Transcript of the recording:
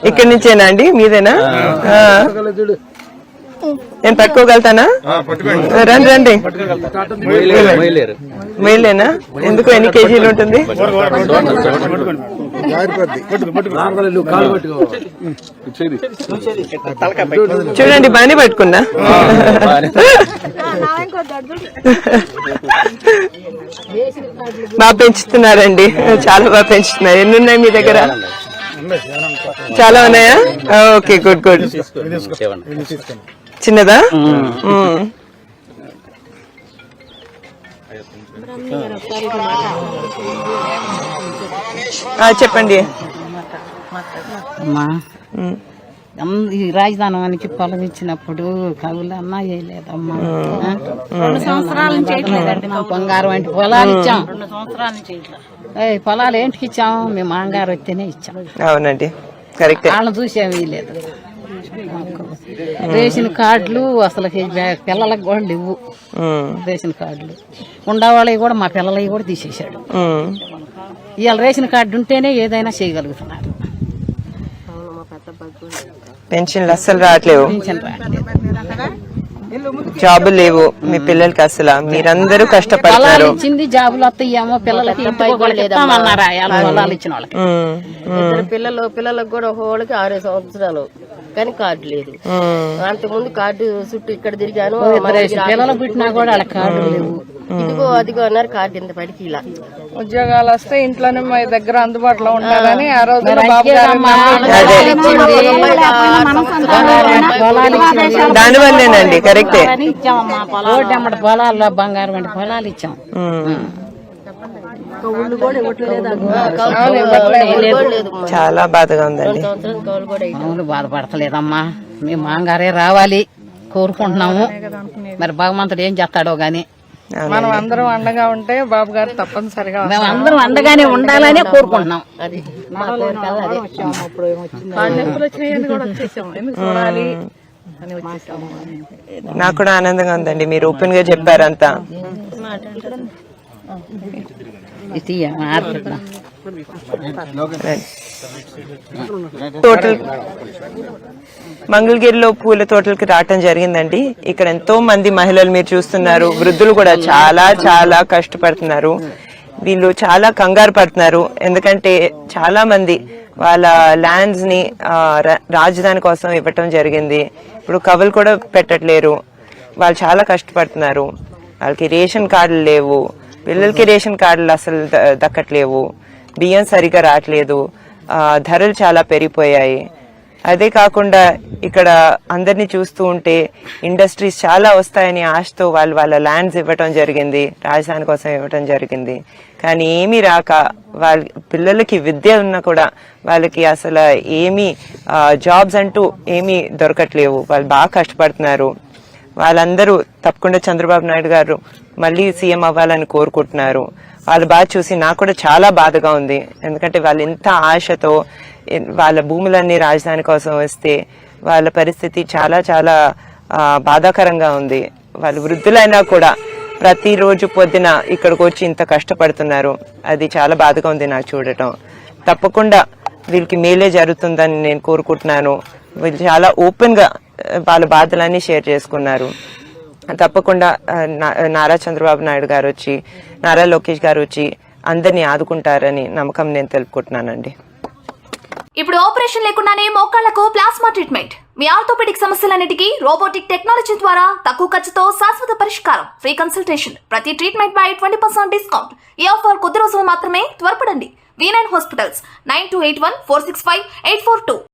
ఇక్కడి నుంచేనా అండి, మీదేనా? నేను పట్టుకోగలుగుతానా? రండి రండి. మేలేనా? ఎందుకు, ఎన్ని కేజీలు ఉంటుంది? చూడండి, బాగానే పట్టుకున్నా. బాగా పెంచుతున్నారండి, చాలా బాగా పెంచుతున్నారు. ఎన్ని ఉన్నాయి మీ దగ్గర? చాలా ఉన్నాయా? Okay, good good. చిన్నదా? చెప్పండి. ఈ రాజధానికి పొలం ఇచ్చినప్పుడు కవులు అన్నా వేయలేదమ్మా. 2 సంవత్సరాల నుంచి వేయట్లేదండి. బంగారం అంటే పొలాలు ఇచ్చాం. 2 సంవత్సరాల నుంచి పొలాలు ఏంటికి ఇచ్చాం? మేము మాంగారు వస్తేనే ఇచ్చాం. అవునండి, కరెక్ట్. వాళ్ళని చూసేవి వేయలేదు. రేషన్ కార్డులు అసలు పిల్లలకు కూడా లేవు. రేషన్ కార్డులు ఉండేవాళ్ళవి కూడా, మా పిల్లలవి కూడా తీసేశాడు. ఇవాళ రేషన్ కార్డు ఉంటేనే ఏదైనా చేయగలుగుతున్నారు. పెన్షన్లు అస్సలు రావట్లేవు, జాబులు లేవు మీ పిల్లలకి అసలు. మీరందరూ కష్టపడతారు. ఇచ్చింది జాబులు వస్తాయేమో పిల్లలకి, పొలాలు ఇచ్చిన వాళ్ళకి. పిల్లలకు కూడా ఒకళ్ళకి 6 సంవత్సరాలు కానీ కార్డు లేదు. అంతకుముందు కార్డు చుట్టూ ఇక్కడ తిరిగాను. పిల్లలకు పుట్టినా కూడా వాళ్ళ కార్డు లేవు. ఇదిగో అదిగో అన్నారు, కార్డు ఇంత పడికి ఇలా. ఉద్యోగాలు వస్తే ఇంట్లోనే మా దగ్గర అందుబాటులో ఉంటారని ఆ రోజు దాని వల్లేనండి. కరెక్టే. పొలాల్లో బంగారం అంటే పొలాలు ఇచ్చాం. చాలా బాధగా ఉందండి. అవును, బాధపడతలేదమ్మా. మేము మాంగారే రావాలి కోరుకుంటున్నాము. మరి భగవంతుడు ఏం చేస్తాడో గాని మనం అందరం అండగా ఉంటే బాబు గారు తప్పనిసరిగా మేము అందరం అండగానే ఉండాలనే కోరుకుంటున్నాం. అది నాకు కూడా ఆనందంగా ఉందండి, మీరు ఓపెన్ గా చెప్పారంతా. తోటలు మంగళగిరిలో పూల తోటలకి రావటం జరిగిందండి. ఇక్కడ ఎంతో మంది మహిళలు మీరు చూస్తున్నారు, వృద్ధులు కూడా చాలా చాలా కష్టపడుతున్నారు. వీళ్ళు చాలా కంగారు పడుతున్నారు, ఎందుకంటే చాలా మంది వాళ్ళ ల్యాండ్స్ ని రాజధాని కోసం ఇవ్వటం జరిగింది. ఇప్పుడు కవులు కూడా పెట్టట్లేరు. వాళ్ళు చాలా కష్టపడుతున్నారు. వాళ్ళకి రేషన్ కార్డులు లేవు, పిల్లలకి రేషన్ కార్డులు అసలు దక్కట్లేవు, బియ్యం సరిగా రావట్లేదు, ధరలు చాలా పెరిగిపోయాయి. అదే కాకుండా ఇక్కడ అందరినీ చూస్తూ ఉంటే ఇండస్ట్రీస్ చాలా వస్తాయని ఆశతో వాళ్ళు వాళ్ళ ల్యాండ్స్ ఇవ్వటం జరిగింది, రాజధాని కోసం ఇవ్వటం జరిగింది. కానీ ఏమీ రాక వాళ్ళ పిల్లలకి విద్య ఉన్నా కూడా వాళ్ళకి అసలు ఏమీ జాబ్స్ అంటూ ఏమీ దొరకట్లేవు. వాళ్ళు బాగా కష్టపడుతున్నారు. వాళ్ళందరూ తప్పకుండా చంద్రబాబు నాయుడు గారు మళ్ళీ సీఎం అవ్వాలని కోరుకుంటున్నారు. వాళ్ళు బాగా చూసి నాకు కూడా చాలా బాధగా ఉంది, ఎందుకంటే వాళ్ళు ఇంత ఆశతో వాళ్ళ భూములన్నీ రాజధాని కోసం వస్తే వాళ్ళ పరిస్థితి చాలా చాలా బాధాకరంగా ఉంది. వాళ్ళు వృద్ధులైనా కూడా ప్రతిరోజు పొద్దున ఇక్కడికి వచ్చి ఇంత కష్టపడుతున్నారు. అది చాలా బాధగా ఉంది నాకు చూడటం. తప్పకుండా వీళ్ళకి మేలే జరుగుతుందని నేను కోరుకుంటున్నాను. వీళ్ళు చాలా ఓపెన్ గా వాళ్ళ బాధలన్నీ షేర్ చేసుకున్నారు. తప్పకుండా నారా చంద్రబాబు నాయుడు గారు వచ్చి, నారా లోకేష్ గారు వచ్చి అందరినీ ఆదుకుంటారని నమ్మకం నేను తెలుపుకుంటున్నానండి. ఇప్పుడు ఆపరేషన్ లేకుండానే మోకాళ్లకు ప్లాస్మా ట్రీట్మెంట్. మీ ఆర్థోపెడిక్ సమస్యలన్నిటికీ రోబోటిక్ టెక్నాలజీ ద్వారా తక్కువ ఖర్చుతో శాశ్వత పరిష్కారం. Free consultation. ప్రతి ట్రీట్మెంట్ పై 20% డిస్కౌంట్. ఈ ఆఫర్ కొద్ది రోజులు మాత్రమే. త్వరపడండి. V9 hospitals 9281465842.